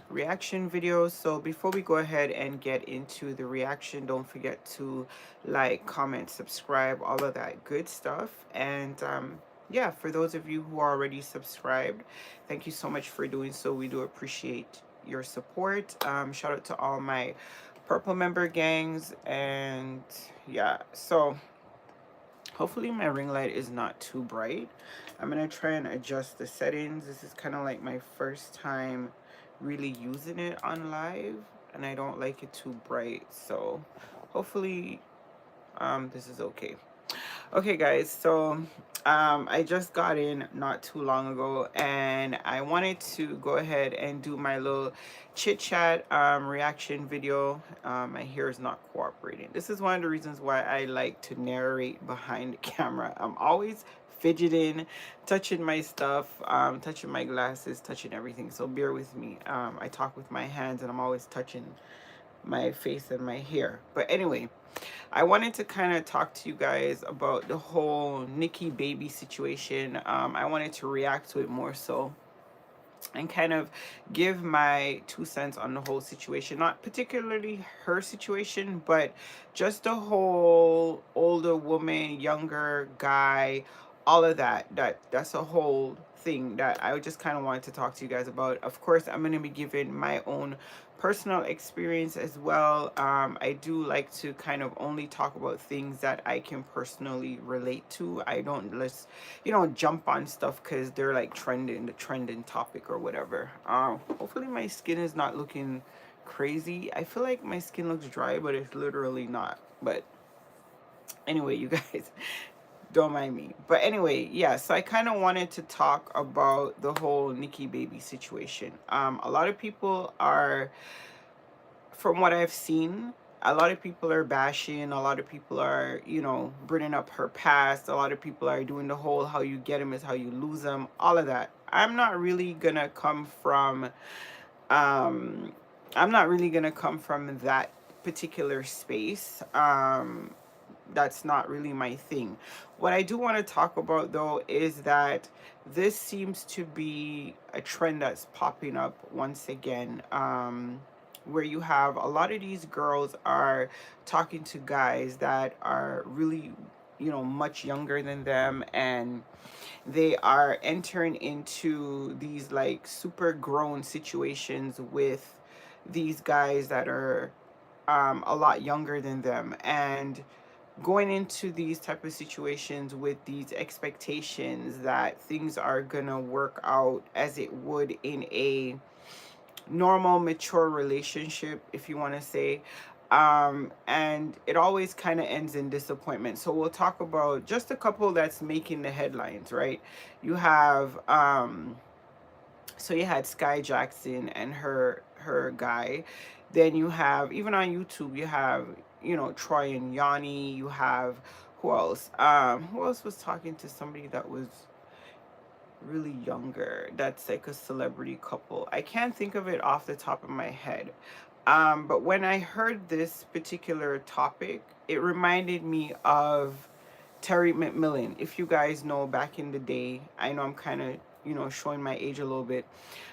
reaction videos. So before we go ahead and get into the reaction, don't forget to like, comment, subscribe, all of that good stuff. And yeah, for those of you who are already subscribed, thank you so much for doing so. We do appreciate your support. Shout out to all my purple member gangs. And yeah, so hopefully my ring light is not too bright. I'm gonna try and adjust the settings. This is kind of like my first time really using it on live, and I don't like it too bright, so hopefully this is okay. Okay, guys, so I just got in not too long ago, and I wanted to go ahead and do my little chit chat reaction video. My hair is not cooperating. This is one of the reasons why I like to narrate behind the camera. I'm always fidgeting, touching my stuff, touching my glasses, touching everything. So bear with me. I talk with my hands, and I'm always touching my face and my hair. But anyway, I wanted to kind of talk to you guys about the whole Nikki baby situation. I wanted to react to it more so and kind of give my 2 cents on the whole situation. Not particularly her situation, but just the whole older woman, younger guy, all of that. That's a whole thing that I just kind of wanted to talk to you guys about. Of course, I'm going to be giving my own personal experience as well. I do like to kind of only talk about things that I can personally relate to. I don't let's jump on stuff because they're like the trending topic or whatever. Hopefully my skin is not looking crazy. I feel like my skin looks dry, but it's literally not. But anyway, you guys, don't mind me. But anyway, yeah, so I kind of wanted to talk about the whole Nikki baby situation. A lot of people are, from what I've seen, a lot of people are bashing, a lot of people are, bringing up her past, a lot of people are doing the whole how you get them is how you lose them, all of that. Um I'm not really gonna come from that particular space. That's not really my thing. What I do want to talk about though is that this seems to be a trend that's popping up once again, where you have a lot of these girls are talking to guys that are really, much younger than them, and they are entering into these like super grown situations with these guys that are a lot younger than them, and going into these type of situations with these expectations that things are gonna work out as it would in a normal mature relationship, if you want to say. And it always kind of ends in disappointment. So we'll talk about just a couple that's making the headlines, right? You have so you had Sky Jackson and her guy. Then you have, even on YouTube, you have, Troy and Yanni. You have, who else was talking to somebody that was really younger, that's like a celebrity couple? I can't think of it off the top of my head. But when I heard this particular topic, it reminded me of Terry McMillan. If you guys know, back in the day, I know I'm kind of, showing my age a little bit,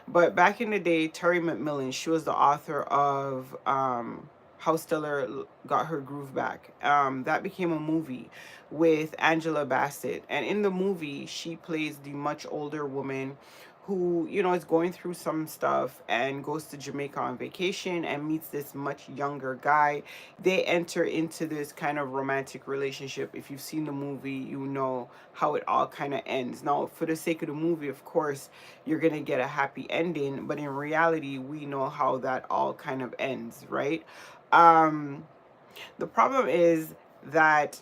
but back in the day, Terry McMillan, she was the author of How Stellar Got Her Groove Back. That became a movie with Angela Bassett. And in the movie, she plays the much older woman who, is going through some stuff and goes to Jamaica on vacation and meets this much younger guy. They enter into this kind of romantic relationship. If you've seen the movie, you know how it all kind of ends. Now, for the sake of the movie, of course, you're going to get a happy ending, but in reality, we know how that all kind of ends, right? Um, the problem is that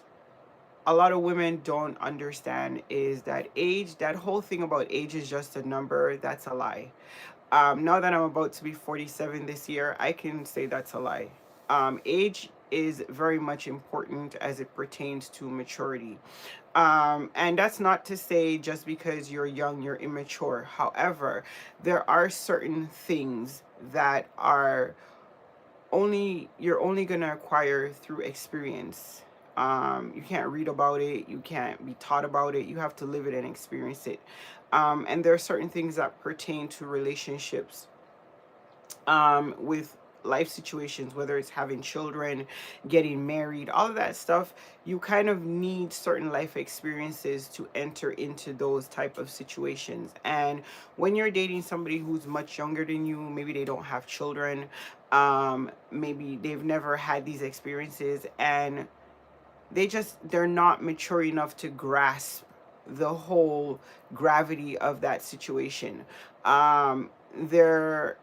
a lot of women don't understand is that age, that whole thing about age is just a number. That's a lie. Now that I'm about to be 47 this year, I can say that's a lie. Age is very much important as it pertains to maturity. And that's not to say just because you're young, you're immature. However, there are certain things that are you're only gonna acquire through experience. You can't read about it, you can't be taught about it, you have to live it and experience it. And there are certain things that pertain to relationships with life situations, whether it's having children, getting married, all of that stuff. You kind of need certain life experiences to enter into those type of situations. And when you're dating somebody who's much younger than you, maybe they don't have children, maybe they've never had these experiences, and they're not mature enough to grasp the whole gravity of that situation. They're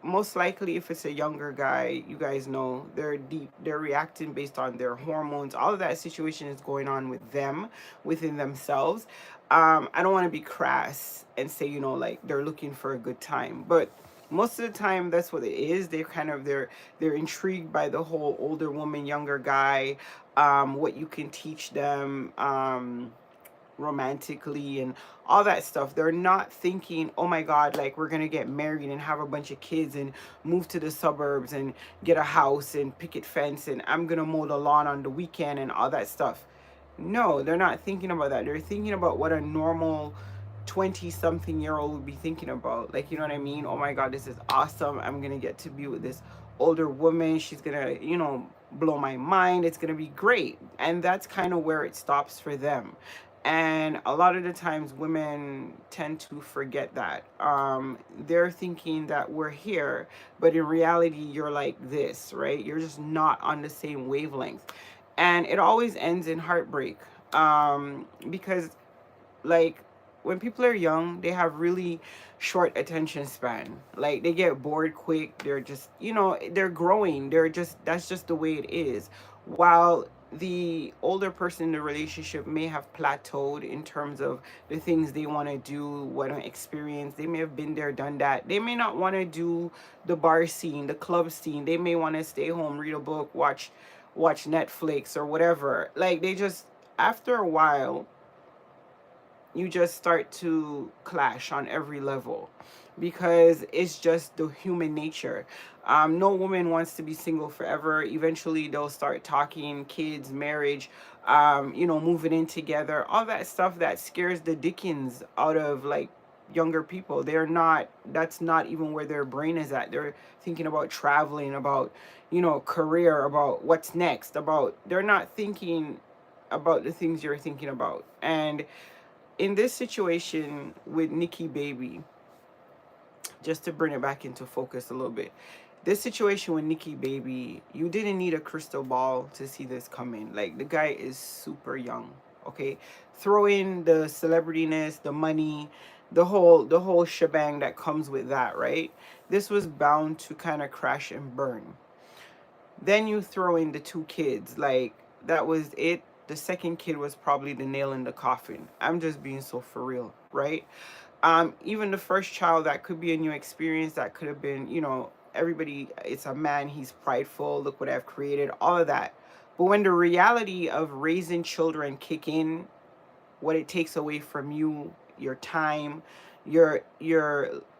most likely, if it's a younger guy, you guys know they're reacting based on their hormones. All of that situation is going on with them, within themselves. I don't want to be crass and say, like, they're looking for a good time, but most of the time that's what it is. They're intrigued by the whole older woman, younger guy, what you can teach them, romantically and all that stuff. They're not thinking, oh my God, like, we're gonna get married and have a bunch of kids and move to the suburbs and get a house and picket fence and I'm gonna mow the lawn on the weekend and all that stuff. No, they're not thinking about that. They're thinking about what a normal 20 something year old would be thinking about. Like, you know what I mean? Oh my God, this is awesome. I'm gonna get to be with this older woman. She's gonna, blow my mind. It's gonna be great. And that's kind of where it stops for them. And a lot of the times women tend to forget that. They're thinking that we're here, but in reality you're like this, right? You're just not on the same wavelength. And it always ends in heartbreak. Because, like, when people are young, they have really short attention span. Like, they get bored quick. They're just, they're growing. They're just, that's just the way it is. While the older person in the relationship may have plateaued in terms of the things they want to do, want to experience. They may have been there, done that. They may not want to do the bar scene, the club scene. They may want to stay home, read a book, watch Netflix or whatever. Like, they just, after a while, you just start to clash on every level, because it's just the human nature. No woman wants to be single forever. Eventually they'll start talking kids, marriage, moving in together, all that stuff that scares the dickens out of, like, younger people. That's not even where their brain is at. They're thinking about traveling, about, career, about what's next, about, they're not thinking about the things you're thinking about. And in this situation with Nikki Baby, just to bring it back into focus a little bit, this situation with Nikki Baby, you didn't need a crystal ball to see this coming. Like, the guy is super young. Okay, throw in the celebrityness, the money, the whole shebang that comes with that, right? This was bound to kind of crash and burn. Then you throw in the two kids, like, that was it. The second kid was probably the nail in the coffin. I'm just being so for real, right? Even the first child, that could be a new experience. That could have been, everybody, it's a man, he's prideful, look what I've created, all of that. But when the reality of raising children kick in, what it takes away from you, your time, your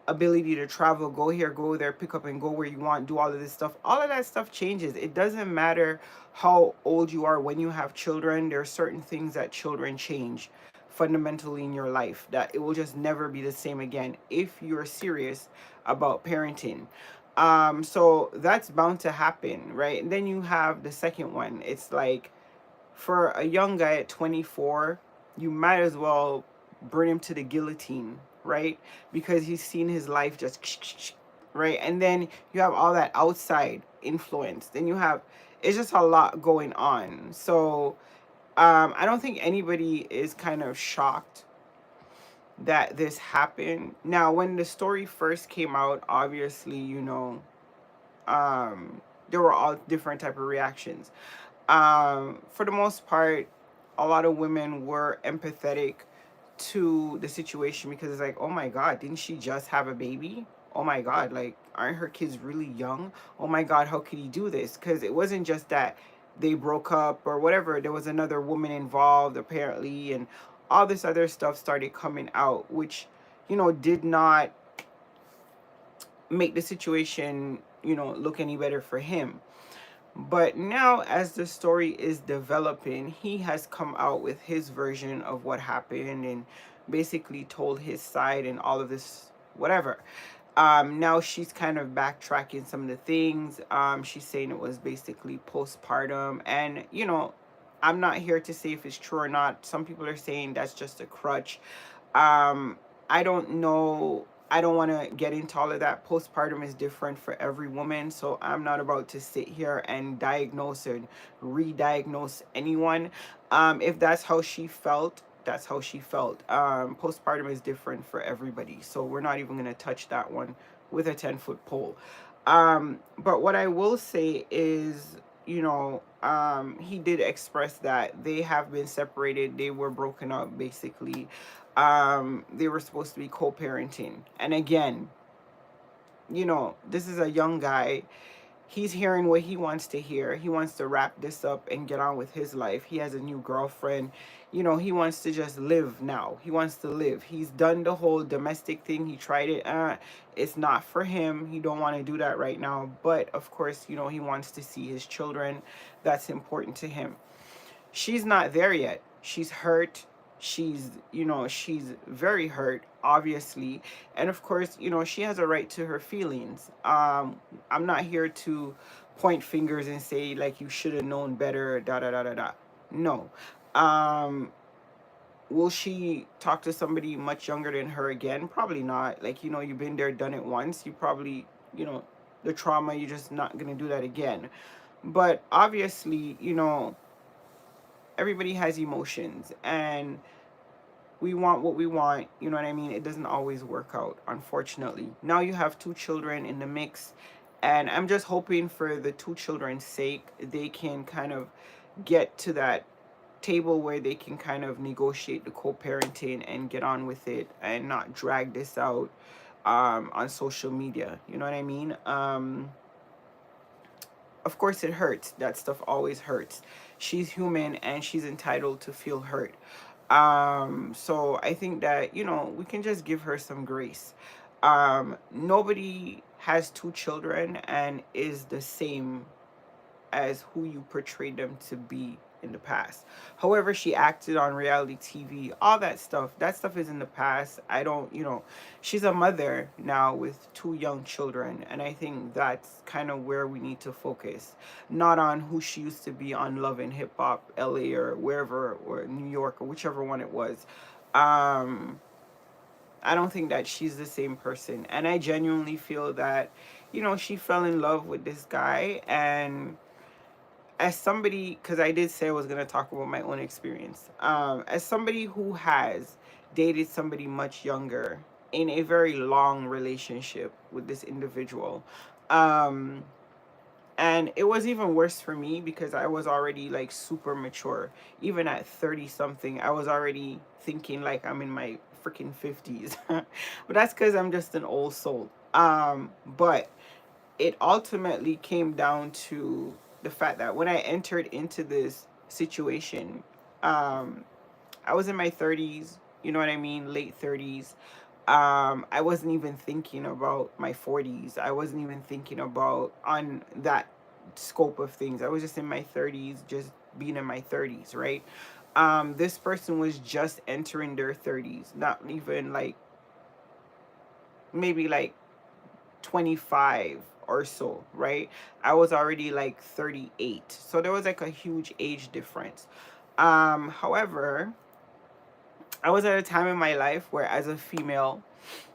ability to travel, go here, go there, pick up and go where you want, do all of this stuff. All of that stuff changes. It doesn't matter how old you are when you have children. There are certain things that children change fundamentally in your life, that it will just never be the same again if you're serious about parenting. So that's bound to happen, right? And then you have the second one. It's like, for a young guy at 24, you might as well bring him to the guillotine, right? Because he's seen his life just, right? And then you have all that outside influence. Then you have, it's just a lot going on. So I don't think anybody is kind of shocked that this happened. Now, when the story first came out, obviously, there were all different type of reactions. For the most part, a lot of women were empathetic to the situation, because it's like, oh my God, didn't she just have a baby? Oh my God, like, aren't her kids really young? Oh my God, how could he do this? Because it wasn't just that they broke up or whatever. There was another woman involved, apparently, and all this other stuff started coming out, which, did not make the situation, look any better for him. But now, as the story is developing, he has come out with his version of what happened and basically told his side and all of this, whatever. Now she's kind of backtracking some of the things. She's saying it was basically postpartum, and I'm not here to say if it's true or not. Some people are saying that's just a crutch. um I don't know. I don't want to get into all of that. Postpartum is different for every woman, so I'm not about to sit here and diagnose and re-diagnose anyone. If that's how she felt, that's how she felt. Postpartum is different for everybody, so we're not even going to touch that one with a 10-foot pole. But what I will say is, he did express that they have been separated. They were broken up, basically. They were supposed to be co-parenting. And again, this is a young guy. He's hearing what he wants to hear. He wants to wrap this up and get on with his life. He has a new girlfriend. He wants to just live now. He wants to live. He's done the whole domestic thing. He tried it. It's not for him. He don't want to do that right now. But of course, he wants to see his children. That's important to him. She's not there yet. She's hurt. She's very hurt, obviously. And of course, she has a right to her feelings. I'm not here to point fingers and say, like, you should have known better, da da da da da. No. Um, will she talk to somebody much younger than her again? Probably not. Like, you've been there, done it once. You probably, the trauma, you're just not gonna do that again. But obviously, everybody has emotions, and we want what we want. You know what I mean? It doesn't always work out, unfortunately. Now you have two children in the mix, and I'm just hoping for the two children's sake they can kind of get to that table where they can kind of negotiate the co-parenting and get on with it and not drag this out on social media. You know what I mean? Of course it hurts. That stuff always hurts. She's human and she's entitled to feel hurt. So I think that, we can just give her some grace. Nobody has two children and is the same as who you portrayed them to be in the past. However, she acted on reality TV, all that stuff is in the past. I don't, she's a mother now with two young children. And I think that's kind of where we need to focus, not on who she used to be on Love and Hip Hop, LA or wherever, or New York, or whichever one it was. Um, I don't think that she's the same person. And I genuinely feel that, she fell in love with this guy. And as somebody, because I did say I was going to talk about my own experience, as somebody who has dated somebody much younger in a very long relationship with this individual, um, and it was even worse for me because I was already like super mature. Even at 30 something, I was already thinking like I'm in my freaking 50s. But that's because I'm just an old soul. But it ultimately came down to the fact that when I entered into this situation, um, I was in my 30s, you know what I mean, late 30s. I wasn't even thinking about my 40s. I wasn't even thinking about on that scope of things. I was just in my 30s, just being in my 30s, right? This person was just entering their 30s, not even like maybe like 25 or so, right? I was already like 38. So there was like a huge age difference. However, I was at a time in my life where as a female,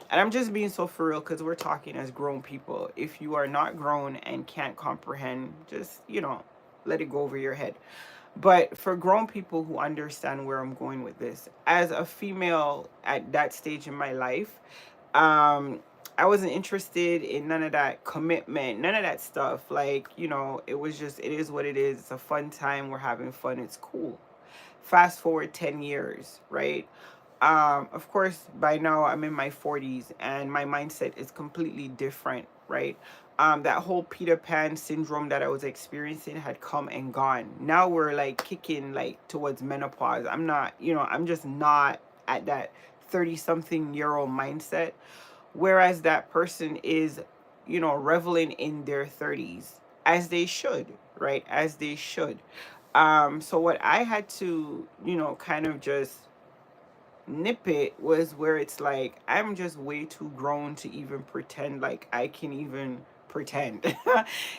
and I'm just being so for real because we're talking as grown people. If you are not grown and can't comprehend, just, let it go over your head. But for grown people who understand where I'm going with this, as a female at that stage in my life, um, I wasn't interested in none of that commitment, none of that stuff. Like, it was just, it is what it is. It's a fun time. We're having fun. It's cool. Fast forward 10 years, right? Of course, by now I'm in my 40s and my mindset is completely different, right? That whole Peter Pan syndrome that I was experiencing had come and gone. Now we're like kicking like towards menopause. I'm not, I'm just not at that 30 something year old mindset. Whereas that person is, reveling in their 30s, as they should, right? As they should. So what I had to, kind of just nip it was where it's like I'm just way too grown to even pretend like I can even pretend.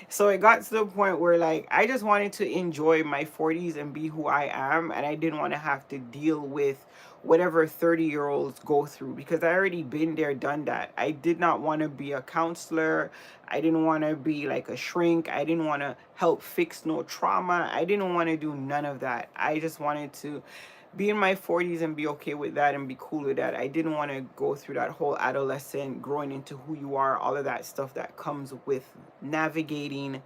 So it got to the point where like I just wanted to enjoy my 40s and be who I am, and I didn't want to have to deal with whatever 30-year-olds go through, because I already been there, done that. I did not want to be a counselor. I didn't want to be like a shrink. I didn't want to help fix no trauma. I didn't want to do none of that. I just wanted to be in my 40s and be okay with that and be cool with that. I didn't want to go through that whole adolescent growing into who you are, all of that stuff that comes with navigating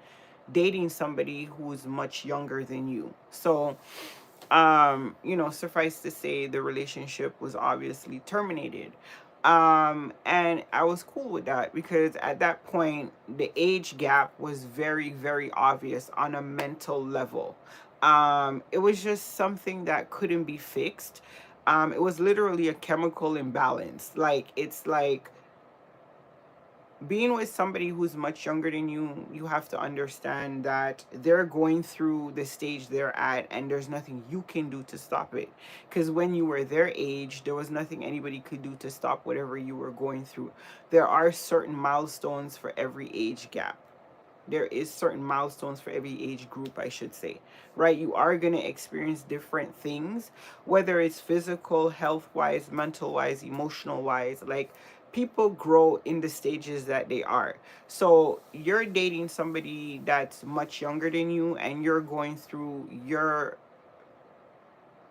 dating somebody who's much younger than you. So suffice to say, the relationship was obviously terminated. And I was cool with that, because at that point the age gap was very, very obvious on a mental level. It was just something that couldn't be fixed. It was literally a chemical imbalance. Like, it's like being with somebody who's much younger than you. You have to understand that they're going through the stage they're at, and there's nothing you can do to stop it. Because when you were their age, there was nothing anybody could do to stop whatever you were going through. There are certain milestones for every age gap. There is certain milestones for every age group, I should say. Right? You are going to experience different things, whether it's physical, health wise, mental wise, emotional wise. Like, people grow in the stages that they are. So you're dating somebody that's much younger than you, and you're going through your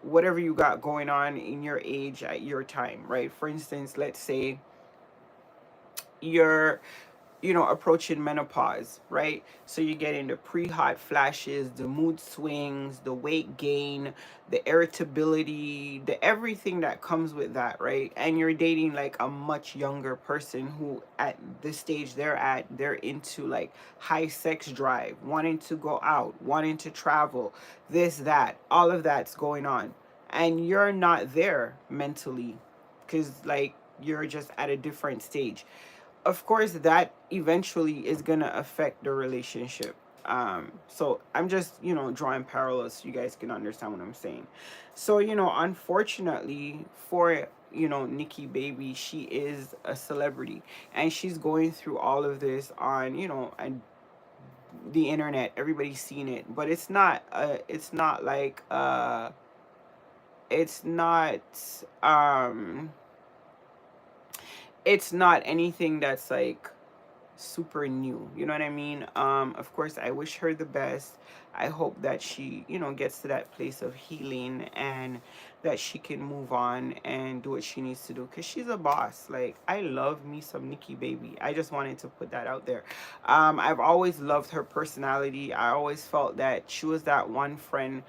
whatever you got going on in your age at your time, right? For instance, let's say you're approaching menopause, right? So you get into pre-hot flashes, the mood swings, the weight gain, the irritability, the everything that comes with that, right? And you're dating like a much younger person who, at the stage they're at, they're into like high sex drive, wanting to go out, wanting to travel, this, that, all of that's going on. And you're not there mentally, because like you're just at a different stage. Of course that eventually is going to affect the relationship. So I'm just drawing parallels so you guys can understand what I'm saying. So unfortunately for Nikki baby, she is a celebrity, and she's going through all of this on and the internet. Everybody's seen it, but it's not it's not anything that's like super new. You know what I mean? Of course, I wish her the best. I hope that she, gets to that place of healing, and that she can move on and do what she needs to do, because she's a boss. Like, I love me some Nikki baby. I just wanted to put that out there. I've always loved her personality. I always felt that she was that one friend.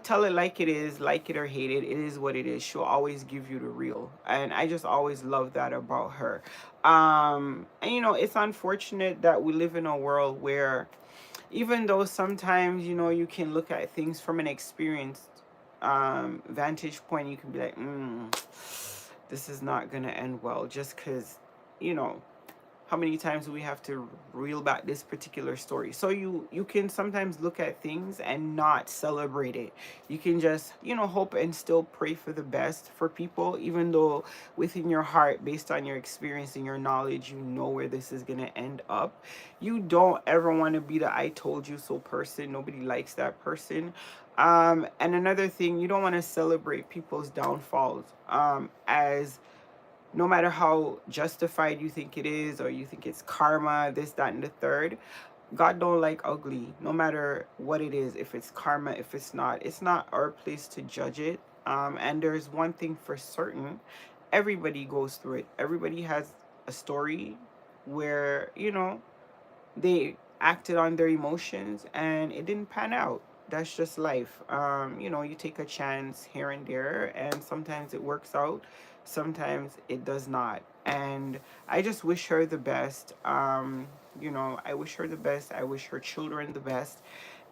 Tell it like it is, like it or hate it. It is what it is. She'll always give you the real. And I just always love that about her. And it's unfortunate that we live in a world where, even though sometimes, you can look at things from an experienced vantage point, you can be like, this is not gonna end well, just because, you know, how many times do we have to reel back this particular story? So you can sometimes look at things and not celebrate it. You can just hope and still pray for the best for people, even though within your heart, based on your experience and your knowledge, you know where this is going to end up. You don't ever want to be the I told you so person. Nobody likes that person. And another thing, you don't want to celebrate people's downfalls, as no matter how justified you think it is, or you think it's karma, this, that, and the third. God don't like ugly, no matter what it is. If it's karma, if it's not our place to judge it. And there's one thing for certain: everybody goes through it. Everybody has a story where they acted on their emotions and it didn't pan out. That's just life. You take a chance here and there, and sometimes it works out, sometimes it does not. And I just wish her the best. I wish her the best. I wish her children the best.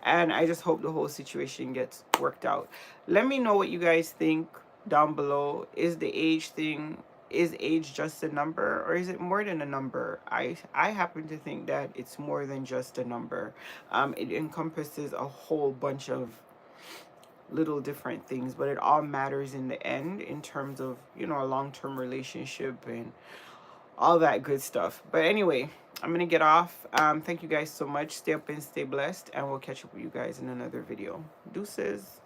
And I just hope the whole situation gets worked out. Let me know what you guys think down below. Is the age thing, is age just a number, or is it more than a number? I happen to think that it's more than just a number. It encompasses a whole bunch of little different things, but it all matters in the end in terms of, you know, a long-term relationship and all that good stuff. But anyway, I'm gonna get off. Thank you guys so much. Stay up and stay blessed, and we'll catch up with you guys in another video. Deuces.